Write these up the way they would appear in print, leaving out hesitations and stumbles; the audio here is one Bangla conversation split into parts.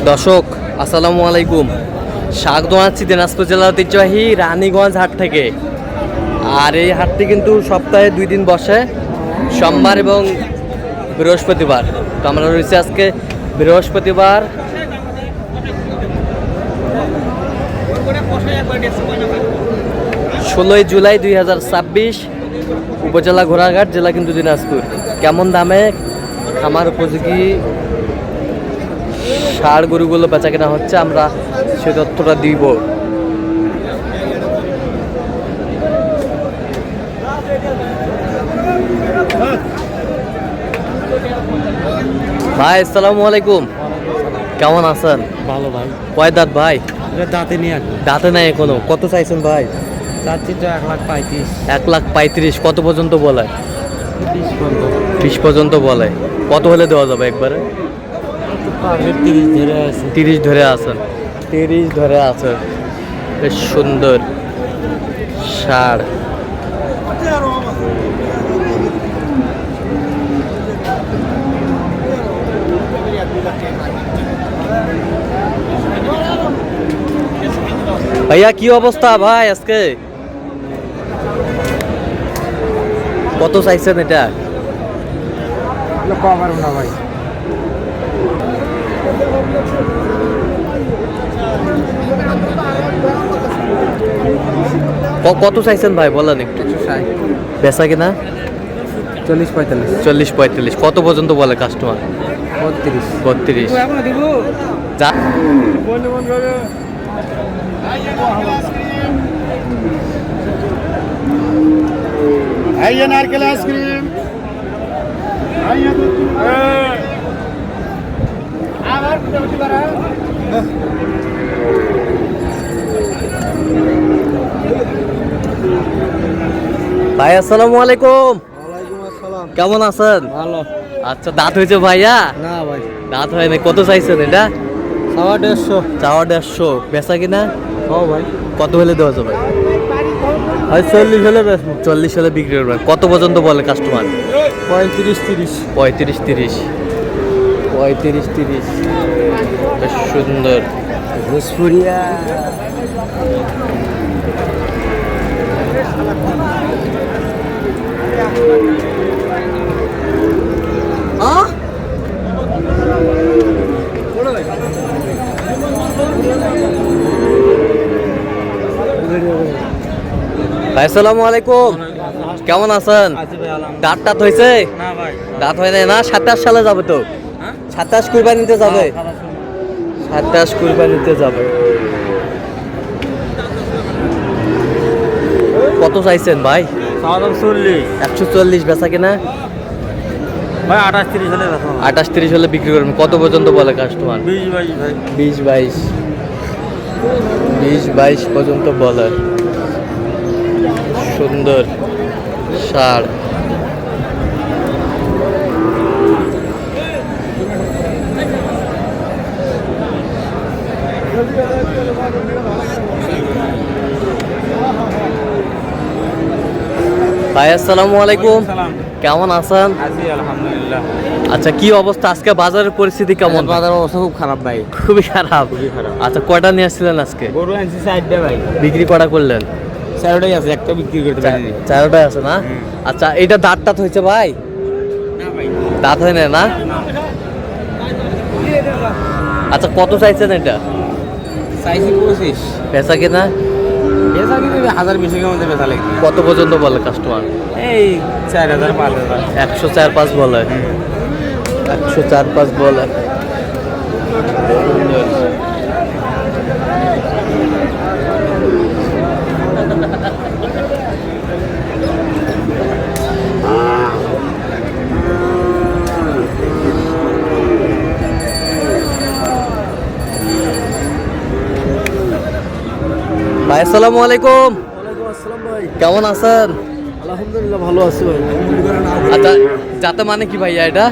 দর্শক আসসালামু আলাইকুম, স্বাগত জানাচ্ছি দিনাজপুর জেলার ঐতিহ্যবাহী রানীগঞ্জ হাট থেকে। আর এই হাটটি কিন্তু সপ্তাহে 2 দিন বসে, সোমবার এবং বৃহস্পতিবার। তো আমরা রয়েছি আজকে বৃহস্পতিবার 16 জুলাই 2026, উপজেলা ঘোড়াঘাট, জেলা কিন্তু দিনাজপুর। কেমন দামে খামার উপযোগী ষাঁড় গরুগুলো বেচা কেনা হচ্ছে, আমরা সে তথ্যটা দিব। ভাই আসসালামু আলাইকুম, কেমন আছেন? ভালো ভাই। কয় দাঁত ভাই? দাঁতে নিয়ে দাঁতে নাই এখনো। কত চাইছেন ভাই? চাচ্ছি তো 1,35,000। 1,35,000। কত পর্যন্ত বলে? 20 পর্যন্ত বলে। কত হলে দেওয়া যাবে একবারে? 30 ধরে আছে। 30 ধরে আছেন? 30 ধরে আছেন। বেশ সুন্দর ষাঁড়। ভাইয়া কি অবস্থা ভাই আজকে? কত চাইছেন এটা? কভার না ভাই। কত চাইছেন ভাই বলেন একটু। 160। বেচা কিনা? 40-45। 40-45। কত পর্যন্ত বলে কাস্টমার? 32। যা নারকেল আইসক্রিম। ভাই আসসালামু আলাইকুম, ওয়ালাইকুম আসসালাম। কেমন আছেন? ভালো। আচ্ছা, দাঁত হয়েছে ভাইয়া? না ভাই, দাঁত হয় না। কত চাইছেন এটা? 150। চাওয়া 150। বেচা কিনা? ও ভাই, কত হলে দেওয়া যাবে? 40 হলে বেচবো। 40 হলে বিক্রি করবেন। কত পর্যন্ত বলে কাস্টমার? 35-30। 35-30। 35-30। বেশ সুন্দর। ভোজপুরিয়া। ভাই আসসালামু আলাইকুম, কেমন আছেন? দাঁত টাত হয়েছে? না ভাই, দাঁত হয় না। 27 সালে যাবে তো? 27 কুরবানিতে যাবে? 27 কুরবানিতে যাবে। কত চাইছেন ভাই? 40। 140। বেচা কিনা? ভাই 28-30 হলে বেচবো। 28-30 হলে বিক্রি করবেন। কত পর্যন্ত বলে কাস্টমার? 20-22 ভাই। 20-22। 20-22 পর্যন্ত বলে। সুন্দর ষাঁড়। ভাই আসসালামু আলাইকুম, কেমন আছেন? আছি আলহামদুলিল্লাহ। আচ্ছা, কি অবস্থা আজকে? বাজারের পরিস্থিতি কেমন? বাজারের অবস্থা খুব খারাপ ভাই। খুবই খারাপ। খুবই খারাপ। আচ্ছা, কয়টা নিয়ে আসছিলেন আজকে? গরু আনছি 4টা ভাই। বিক্রি কটা করলেন? 4টাই আছে, একটা বিক্রি করতে পারিনি। 4টাই আছে না? আচ্ছা, এটা দাঁত টাত হয়েছে ভাই? না ভাই, দাঁত হয় না না? আচ্ছা, কত চাইছেন এটা? চাইছি 25। বেচা কিনা? বেচা কিন্তু 1000-20 মধ্যে বেচা লাগবে। কত পর্যন্ত বলে কাস্টমার? এই 4000-5000। 104-5 বলে। 104-5 বলে। ভাই আসসালামু আলাইকুম, ওয়ালাইকুম আসসালাম ভাই। কেমন আছেন? আলহামদুলিল্লাহ ভালো আছি ভাই। আচ্ছা, যাতে মানে কি ভাইয়া এটা?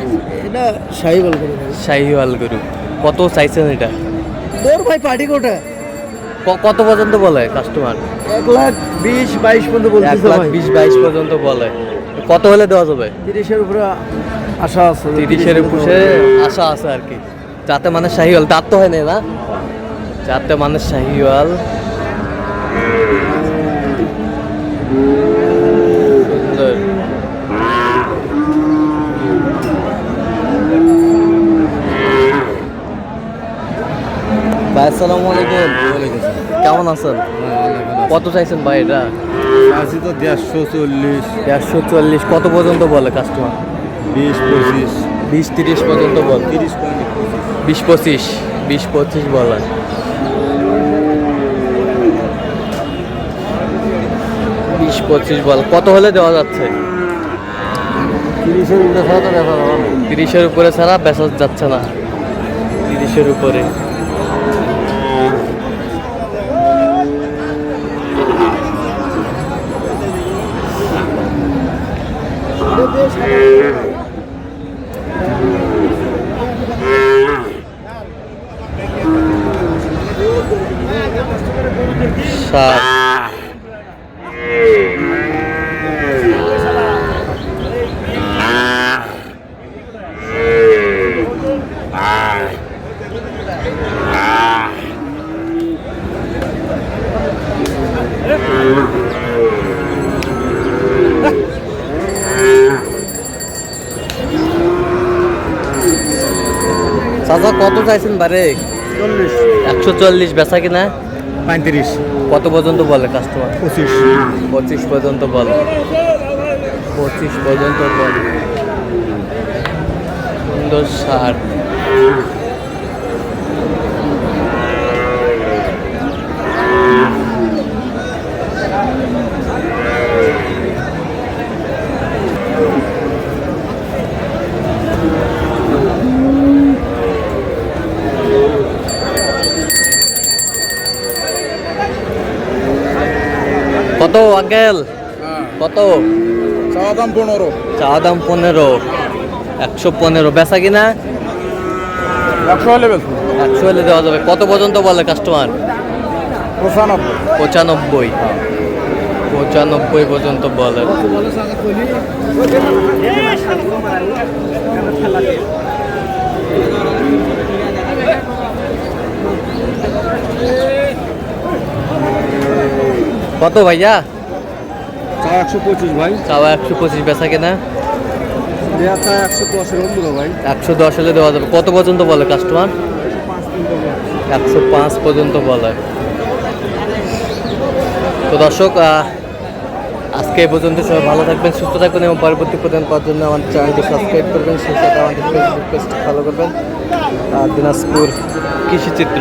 এটা শাহিওয়াল গরু ভাই। শাহিওয়াল গরু। কত চাইছেন এটা? তোর ভাই পার্টি কোটা কত পর্যন্ত বলে কাস্টমার? 1,20,22 পর্যন্ত বলতেছে ভাই। 1,20,22 পর্যন্ত বলে। কত হলে দেওয়া যাবে? 30-এর উপরে আশা আছে। 30-এর উপরে আশা আছে আর কি। যাতে মানে শাহিওয়াল, দাঁত তো হয় না, যাতে মানে শাহিওয়াল। সুন্দর। ভাই আসসালামু আলাইকুম। কেমন আছেন? কত চাইছেন ভাই এটা? আছি তো 140, 140। কত পর্যন্ত বলে কাস্টমার? 20, 25, 20-30 পর্যন্ত বল। 30, 20-25, 20-25 বলে। 20-25 বল। কত হলে দেওয়া যাচ্ছে? 30-এর উপরে ছাড়া তো ব্যাপার হবে না। 30-এর উপরে ছাড়া বেচা যাচ্ছে না। 30-এর উপরে। ষাট। চাচা কত চাইছেন বারে? 140 বেচা কিনা? 35, কত পর্যন্ত বলে কাস্টমার? 25, 25 পর্যন্ত বলে। 25 পর্যন্ত বলে। সুন্দর 60। কত আঙ্কেল? কত? চাওয়া দাম 15, চাওয়া দাম 15। 115 বেচা কিনা? 100 হলে বেশ, 100 হলে দেওয়া যাবে। কত পর্যন্ত বলে কাস্টমার? 95, 95। 95 পর্যন্ত বলে। কত ভাইয়া? চাওয়া 125 ভাই, চাওয়া 125 বেচা কিনা? দেয়া চা 110 এর অন্তর ভাই, 110 হলে দেওয়া যাবে। কত পর্যন্ত বলে কাস্টমার? 105 পর্যন্ত বলে। তো দর্শক, আজকে এই পর্যন্ত সবাই ভালো থাকবেন, সুস্থ থাকবেন এবং পরবর্তী প্রদান পাওয়ার জন্য আমাদের চ্যানেলটি সাবস্ক্রাইব করবেন, সেই সাথে আমাদের ফেসবুক পেজটি ফলো করবেন। দিনাজপুর কৃষিচিত্র।